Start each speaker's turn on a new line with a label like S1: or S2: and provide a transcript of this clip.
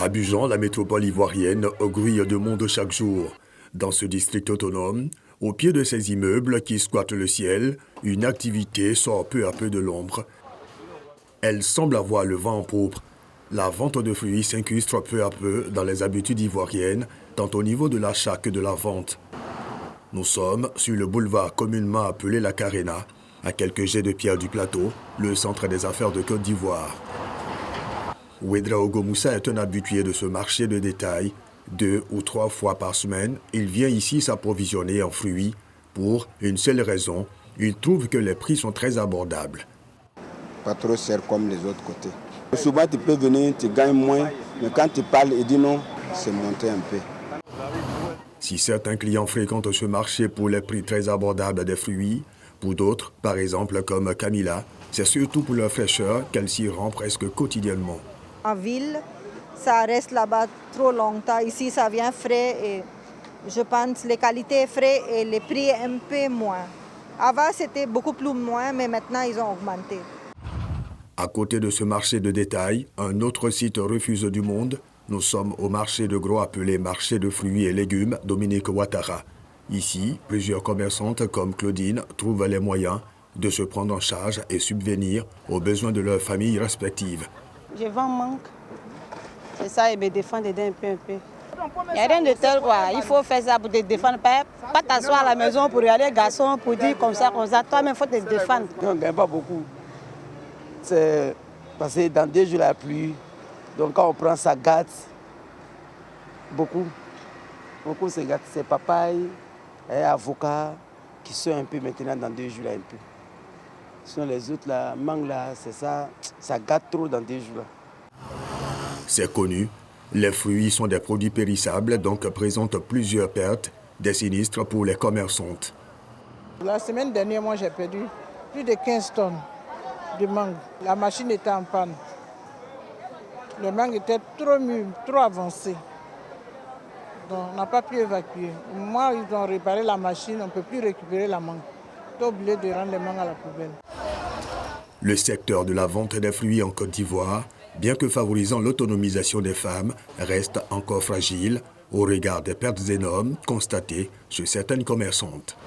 S1: Abidjan, la métropole ivoirienne, grouille de monde chaque jour. Dans ce district autonome, au pied de ces immeubles qui squattent le ciel, une activité sort peu à peu de l'ombre. Elle semble avoir le vent en poupe. La vente de fruits s'incruste peu à peu dans les habitudes ivoiriennes, tant au niveau de l'achat que de la vente. Nous sommes sur le boulevard communément appelé la Carena, à quelques jets de pierre du plateau, le centre des affaires de Côte d'Ivoire. Ouedraogo Moussa est un habitué de ce marché de détail. 2 ou 3 fois par semaine, il vient ici s'approvisionner en fruits pour une seule raison, il trouve que les prix sont très abordables.
S2: Pas trop cher comme les autres côtés. Souvent tu peux venir, tu gagnes moins, mais quand tu parles et dis non, c'est monté un peu.
S1: Si certains clients fréquentent ce marché pour les prix très abordables des fruits, pour d'autres, par exemple comme Camilla, c'est surtout pour leur fraîcheur qu'elle s'y rend presque quotidiennement.
S3: En ville, ça reste là-bas trop longtemps. Ici, ça vient frais et je pense que les qualités frais et les prix un peu moins. Avant, c'était beaucoup plus moins, mais maintenant, ils ont augmenté.
S1: À côté de ce marché de détail, un autre site refuse du monde. Nous sommes au marché de gros appelé marché de fruits et légumes Dominique Ouattara. Ici, plusieurs commerçantes comme Claudine trouvent les moyens de se prendre en charge et subvenir aux besoins de leurs familles respectives.
S4: Je vends manque. C'est ça, et me défendre un peu. Il n'y a rien de tel quoi. Il faut faire ça pour te défendre. Pas t'asseoir à la maison pour y aller, garçon, pour dire comme ça. Toi-même, il faut te défendre.
S5: On ne gagne pas beaucoup. C'est parce que dans 2 jours, la pluie. Donc quand on prend, ça gâte. Beaucoup. Beaucoup, c'est gâte. C'est papaye et avocat qui sont un peu maintenant dans 2 jours, là, un peu. Sinon les autres, la mangue, là, c'est ça. Ça gâte trop dans 2 jours. Là.
S1: C'est connu, les fruits sont des produits périssables, donc présentent plusieurs pertes, des sinistres pour les commerçantes.
S6: La semaine dernière, moi, j'ai perdu plus de 15 tonnes de mangue. La machine était en panne. Le mangue était trop mûr, trop avancé. Donc, on n'a pas pu évacuer. Moi, ils ont réparé la machine, on ne peut plus récupérer la mangue. On est obligé de rendre les mangues à la poubelle.
S1: Le secteur de la vente des fruits en Côte d'Ivoire, bien que favorisant l'autonomisation des femmes, reste encore fragile au regard des pertes énormes constatées chez certaines commerçantes.